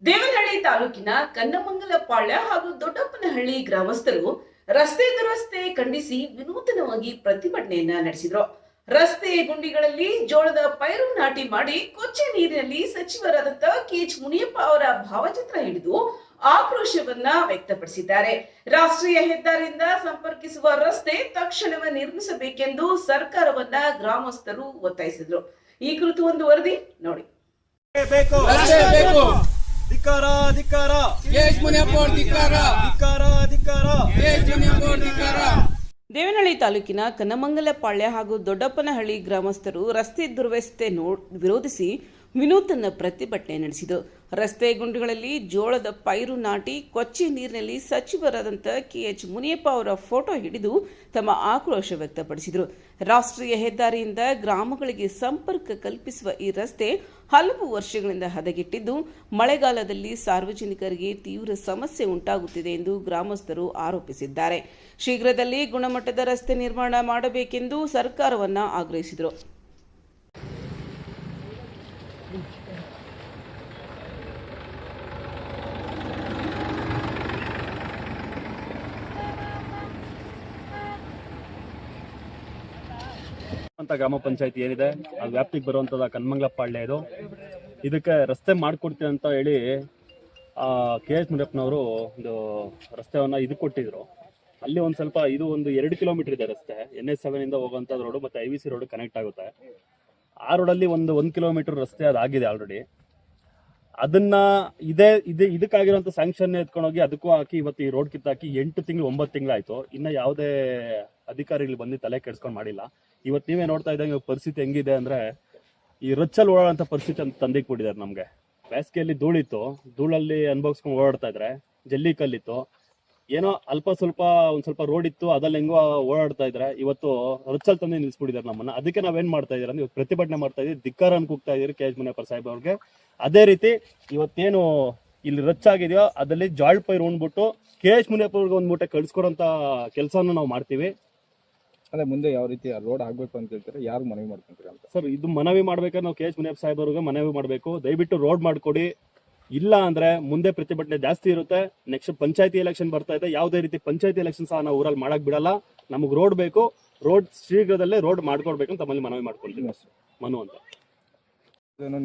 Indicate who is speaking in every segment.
Speaker 1: ದೇವನಹಳ್ಳಿ ತಾಲೂಕಿನ ಕನ್ನಮಂಗಲಪಾಳ್ಯ ಹಾಗೂ ದೊಡ್ಡಪ್ಪನಹಳ್ಳಿ ಗ್ರಾಮಸ್ಥರು ರಸ್ತೆ ದುರಸ್ತಿ ಖಂಡಿಸಿ ವಿನೂತನವಾಗಿ ಪ್ರತಿಭಟನೆಯನ್ನ ನಡೆಸಿದ್ರು. ರಸ್ತೆ ಗುಂಡಿಗಳಲ್ಲಿ ಜೋಳದ ಪೈರು ನಾಟಿ ಮಾಡಿ ಕೊಚ್ಚೆ ನೀರಿನಲ್ಲಿ ಸಚಿವರಾದಂತ ಕೆಎಚ್ ಮುನಿಯಪ್ಪ ಅವರ ಭಾವಚಿತ್ರ ಹಿಡಿದು ಆಕ್ರೋಶವನ್ನ ವ್ಯಕ್ತಪಡಿಸಿದ್ದಾರೆ. ರಾಷ್ಟ್ರೀಯ ಹೆದ್ದಾರಿಯಿಂದ ಸಂಪರ್ಕಿಸುವ ರಸ್ತೆ ತಕ್ಷಣವೇ ನಿರ್ಮಿಸಬೇಕೆಂದು ಸರ್ಕಾರವನ್ನ ಗ್ರಾಮಸ್ಥರು ಒತ್ತಾಯಿಸಿದ್ರು. ಈ ಕುರಿತು ಒಂದು ವರದಿ ನೋಡಿ.
Speaker 2: ಧಿಕ್ಕಾರ ಧಿಕ್ಕಾರ
Speaker 3: ಕೆಎಚ್ ಮುನಿಯಪ್ಪ ಧಿಕ್ಕಾರ
Speaker 2: ಧಿಕ್ಕಾರ ಧಿಕ್ಕಾರ
Speaker 3: ಕೆಎಚ್ ಮುನಿಯಪ್ಪ ಧಿಕ್ಕಾರ.
Speaker 1: ದೇವನಹಳ್ಳಿ ತಾಲೂಕಿನ ಕನ್ನಮಂಗಲಪಾಳ್ಯ ಹಾಗೂ ದೊಡ್ಡಪ್ಪನಹಳ್ಳಿ ಗ್ರಾಮಸ್ಥರು ರಸ್ತೆ ದುರವಸ್ಥೆ ವಿರೋಧಿಸಿ ವಿನೂತನ ಪ್ರತಿಭಟನೆ ನಡೆಸಿದರು. ರಸ್ತೆ ಗುಂಡಿಗಳಲ್ಲಿ ಜೋಳದ ಪೈರು ನಾಟಿ ಕೊಚ್ಚೆ ನೀರಿನಲ್ಲಿ ಸಚಿವರಾದಂಥ ಕೆಎಚ್ ಮುನಿಯಪ್ಪ ಅವರ ಫೋಟೋ ಹಿಡಿದು ತಮ್ಮ ಆಕ್ರೋಶ ವ್ಯಕ್ತಪಡಿಸಿದರು. ರಾಷ್ಟ್ರೀಯ ಹೆದ್ದಾರಿಯಿಂದ ಗ್ರಾಮಗಳಿಗೆ ಸಂಪರ್ಕ ಕಲ್ಪಿಸುವ ಈ ರಸ್ತೆ ಹಲವು ವರ್ಷಗಳಿಂದ ಹದಗೆಟ್ಟಿದ್ದು ಮಳೆಗಾಲದಲ್ಲಿ ಸಾರ್ವಜನಿಕರಿಗೆ ತೀವ್ರ ಸಮಸ್ಯೆ ಉಂಟಾಗುತ್ತಿದೆ ಎಂದು ಗ್ರಾಮಸ್ಥರು ಆರೋಪಿಸಿದ್ದಾರೆ. ಶೀಘ್ರದಲ್ಲಿ ಗುಣಮಟ್ಟದ ರಸ್ತೆ ನಿರ್ಮಾಣ ಮಾಡಬೇಕೆಂದು ಸರ್ಕಾರವನ್ನ ಆಗ್ರಹಿಸಿದರು.
Speaker 2: ಅಂತ ಗ್ರಾಮ ಪಂಚಾಯತಿ ಏನಿದೆ ಅದು ವ್ಯಾಪ್ತಿಗೆ ಬರುವಂತದ ಕನ್ನಮಂಗಲಪಾಳ್ಯ ಇದಕ್ಕೆ ರಸ್ತೆ ಮಾಡ್ಕೊಡ್ತೀವಿ ಅಂತ ಹೇಳಿ ಕೆಎಚ್ ಮುನಿಯಪ್ಪನವರು ಒಂದು ರಸ್ತೆವನ್ನ ಇದು ಕೊಟ್ಟಿದ್ರು. ಅಲ್ಲಿ ಒಂದ್ ಸ್ವಲ್ಪ ಇದು ಒಂದು 2 ಕಿಲೋಮೀಟರ್ ಇದೆ ರಸ್ತೆ. NH7 ಇಂದ ಹೋಗುವಂತ ರೋಡ್ ಮತ್ತೆ IVC ರೋಡ್ ಕನೆಕ್ಟ್ ಆಗುತ್ತೆ. ಆ ರೋಡಲ್ಲಿ ಒಂದು 1 ಕಿಲೋಮೀಟರ್ ರಸ್ತೆ ಅದಾಗಿದೆ ಆಲ್ರೆಡಿ. ಅದನ್ನ ಇದಕ್ಕಾಗಿರುವಂತ ಸ್ಯಾಂಕ್ಷನ್ ಎತ್ಕೊಂಡೋಗಿ ಅದಕ್ಕೂ ಹಾಕಿ ಇವತ್ತು ಈ ರೋಡ್ ಕಿತ್ತಾಕಿ 8 ತಿಂಗಳು 9 ತಿಂಗಳಾಯ್ತು. ಇನ್ನ ಯಾವುದೇ ಅಧಿಕಾರಿಗಳು ಬಂದು ತಲೆ ಕೆಡ್ಸ್ಕೊಂಡ್ ಮಾಡಿಲ್ಲ. ಇವತ್ತು ನೀವೇ ನೋಡ್ತಾ ಇದ್ದಂಗೆ ಪರಿಸ್ಥಿತಿ ಹೆಂಗಿದೆ ಅಂದ್ರೆ ಈ ರಚ್ಚಲ್ಲಿ ಓಡಾಡೋಂಥ ಪರಿಸ್ಥಿತಿ ಅಂತ ತಂದಿಕ್ ಕೊಟ್ಟಿದ್ದಾರೆ ನಮ್ಗೆ. ಬೇಸಿಗೆಯಲ್ಲಿ ಧೂಳಿತ್ತು, ಧೂಳಲ್ಲಿ ಅನುಭವಿಸ್ಕೊಂಡು ಓಡಾಡ್ತಾ ಇದ್ರೆ, ಜಲ್ಲಿ ಕಲ್ಲಿತ್ತು, ಏನೋ ಅಲ್ಪ ಸ್ವಲ್ಪ ಒಂದ್ ಸ್ವಲ್ಪ ರೋಡ್ ಇತ್ತು, ಅದ್ರಲ್ಲಿ ಹೆಂಗೋ ಓಡಾಡ್ತಾ ಇದ್ರೆ ಇವತ್ತು ರಚ್ಚಲ್ ತಂದು ನಿಲ್ಸ್ಬಿಟ್ಟಿದ್ದಾರೆ ನಮ್ಮನ್ನ. ಅದಕ್ಕೆ ನಾವೇನ್ ಮಾಡ್ತಾ ಇದೀರ ಅಂದ್ರೆ ಪ್ರತಿಭಟನೆ ಮಾಡ್ತಾ ಇದೀವಿ, ಧಿಕ್ಕಾರ ಅನ್ಕೂಗ್ತಾ ಇದೀರಿ ಕೆಎಚ್ ಮುನಿಯಪ್ಪ ಸಾಹೇಬ್ ಅವ್ರಿಗೆ. ಅದೇ ರೀತಿ ಇವತ್ತೇನು ಇಲ್ಲಿ ರಚ್ಚಾಗಿದೆಯೋ ಅದಲ್ಲಿ ಜಾಳ್ ಪೈರ್ ಉಣ್ಬಿಟ್ಟು ಕೆಎಚ್ ಮುನಿಯಪ್ಪ ಅವ್ರಿಗೆ ಒಂದ್ ಮೂಟೆ ಕಳ್ಸ್ಕೊಡೋಂತ ಕೆಲಸನ ನಾವು ಮಾಡ್ತೀವಿ.
Speaker 4: ಅದೇ ಮುಂದೆ ಯಾವ ರೀತಿ ರೋಡ್ ಆಗ್ಬೇಕು ಅಂತ ಹೇಳ್ತಾರೆ, ಯಾರು ಮನವಿ ಮಾಡ್ಕೊಂತೀರ ಅಂತ
Speaker 2: ಸರ್? ಇದು ಮನವಿ ಮಾಡ್ಬೇಕಾದ್ರೆ ನಾವು ಕೆಎಚ್ ಮುನಿಯಪ್ಪ ಸಾಹೇಬ್ ಅವ್ರಿಗೆ ಮನವಿ ಮಾಡಬೇಕು, ದಯವಿಟ್ಟು ರೋಡ್ ಮಾಡ್ಕೊಡಿ. ಇಲ್ಲ ಅಂದ್ರೆ ಮುಂದೆ ಪ್ರತಿಭಟನೆ ಜಾಸ್ತಿ ಇರುತ್ತೆ. ನೆಕ್ಸ್ಟ್ ಪಂಚಾಯತಿ ಎಲೆಕ್ಷನ್ ಬರ್ತಾ ಇದೆ. ಯಾವುದೇ ರೀತಿ ಪಂಚಾಯತಿ ಎಲೆಕ್ಷನ್ ಸಹ ನಾವು ಊರಲ್ಲಿ ಮಾಡಕ್ ಬಿಡಲ್ಲ. ನಮಗ್ ರೋಡ್ ಬೇಕು, ರೋಡ್ ಶೀಘ್ರದಲ್ಲೇ ರೋಡ್ ಮಾಡ್ಕೊಡ್ಬೇಕು ಅಂತ ತಮ್ಮಲ್ಲಿ ಮನವಿ ಮಾಡ್ಕೊಳ್ತೀವಿ. ಮನು ಅಂತ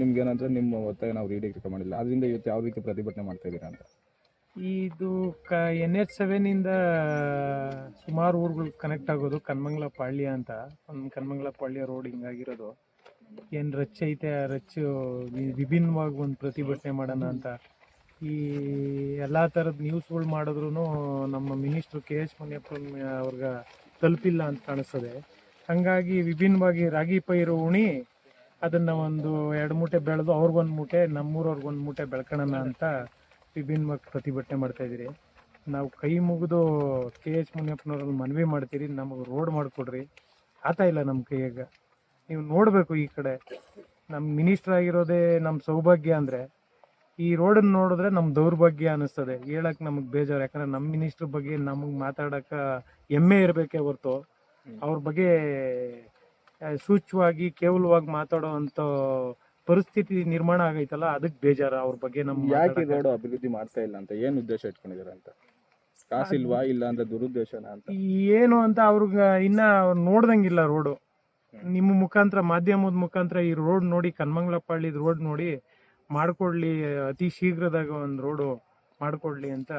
Speaker 4: ನಿಮ್ಗೆ ಏನಂದ್ರೆ ನಿಮ್ಮ ಒತ್ತಾಯ ನಾವು ಈಡೇರಿಕೆ ಮಾಡಿಲ್ಲ, ಅದರಿಂದ ಇವತ್ತು ಯಾವ ರೀತಿ ಪ್ರತಿಭಟನೆ ಮಾಡ್ತಾ ಇದ್ದೀರಾ ಅಂತ?
Speaker 3: ಇದು NH7 ಇಂದ ಸುಮಾರು ಊರುಗಳು ಕನೆಕ್ಟ್ ಆಗೋದು ಕನ್ನಮಂಗಲಪಾಳ್ಯ ಅಂತ. ಒಂದು ಕನ್ನಮಂಗಲಪಾಳ್ಯ ರೋಡ್ ಹಿಂಗಾಗಿರೋದು. ಏನು ರಚ್ ಐತೆ ಆ ರಚ್ಚು ವಿಭಿನ್ನವಾಗಿ ಒಂದು ಪ್ರತಿಭಟನೆ ಮಾಡೋಣ ಅಂತ ಈ ಎಲ್ಲ ಥರದ ನ್ಯೂಸ್ಗಳು ಮಾಡಿದ್ರು ನಮ್ಮ ಮಿನಿಸ್ಟ್ರು ಕೆಎಚ್ ಮುನಿಯಪ್ಪ ಅವ್ರಿಗೆ ತಲುಪಿಲ್ಲ ಅಂತ ಕಾಣಿಸ್ತದೆ. ಹಾಗಾಗಿ ವಿಭಿನ್ನವಾಗಿ ರಾಗಿ ಪೈರು ಉಣಿ ಅದನ್ನು ಒಂದು 2 ಮೂಟೆ ಬೆಳೆದು ಅವ್ರಿಗೊಂದು ಮೂಟೆ, ನಮ್ಮೂರವ್ರಿಗೊಂದು ಮೂಟೆ ಬೆಳ್ಕೊಳ್ಳೋಣ ಅಂತ ವಿಭಿನ್ನವಾಗಿ ಪ್ರತಿಭಟನೆ ಮಾಡ್ತಾ ಇದ್ದೀರಿ. ನಾವು ಕೈ ಮುಗಿದು ಕೆಎಚ್ ಮುನಿಯಪ್ಪನವ್ರಲ್ಲಿ ಮನವಿ ಮಾಡ್ತೀರಿ, ನಮಗೆ ರೋಡ್ ಮಾಡಿಕೊಡ್ರಿ. ಆತ ಇಲ್ಲ ನಮ್ಮ ಕೈಯಾಗ. ನೀವು ನೋಡಬೇಕು ಈ ಕಡೆ ನಮ್ಮ ಮಿನಿಸ್ಟರ್ ಆಗಿರೋದೇ ನಮ್ಮ ಸೌಭಾಗ್ಯ. ಅಂದರೆ ಈ ರೋಡನ್ನು ನೋಡಿದ್ರೆ ನಮ್ಮ ದೌರ್ಭಾಗ್ಯ ಅನ್ನಿಸ್ತದೆ. ಹೇಳಕ್ಕೆ ನಮಗೆ ಬೇಜಾರು. ಯಾಕಂದರೆ ನಮ್ಮ ಮಿನಿಸ್ಟ್ರ್ ಬಗ್ಗೆ ನಮಗೆ ಮಾತಾಡೋಕೆ ಹೆಮ್ಮೆ ಇರಬೇಕೇ ಹೊರತು ಅವ್ರ ಬಗ್ಗೆ ಸೂಚ್ಯವಾಗಿ ಕೇವಲವಾಗಿ ಮಾತಾಡೋ ಅಂಥ ಪರಿಸ್ಥಿತಿ ನಿರ್ಮಾಣ ಆಗೈತಲ್ಲ, ಅದಕ್ಕೆ ಬೇಜಾರು. ಅವ್ರ ಬಗ್ಗೆ ನಮ್ಮ
Speaker 4: ಯಾಕೆ ರೋಡ್ ಅಭಿವೃದ್ಧಿ ಮಾಡ್ತಾ ಇಲ್ಲ ಅಂತ ಏನು ಉದ್ದೇಶ ಇಟ್ಕೊಂಡಿದ್ದಾರೆ ಅಂತ? ಕಾಸಿಲ್ವಾ, ಇಲ್ಲ ಅಂದ್ರೆ ದುರುದ್ದೇಶನ ಅಂತ
Speaker 3: ಏನು ಅಂತ ಅವ್ರಿಗೆ ಇನ್ನ ನೋಡ್ದಂಗಿಲ್ಲ ರೋಡು. ನಿಮ್ಮ ಮುಖಾಂತರ, ಮಾಧ್ಯಮದ ಮುಖಾಂತರ ಈ ರೋಡ್ ನೋಡಿ, ಕನ್ನಮಂಗಲಪಾಳ್ಯದ ರೋಡ್ ನೋಡಿ ಮಾಡ್ಕೊಡ್ಲಿ, ಅತಿ ಶೀಘ್ರದಾಗ ಒಂದು ರೋಡು ಮಾಡ್ಕೊಡ್ಲಿ ಅಂತ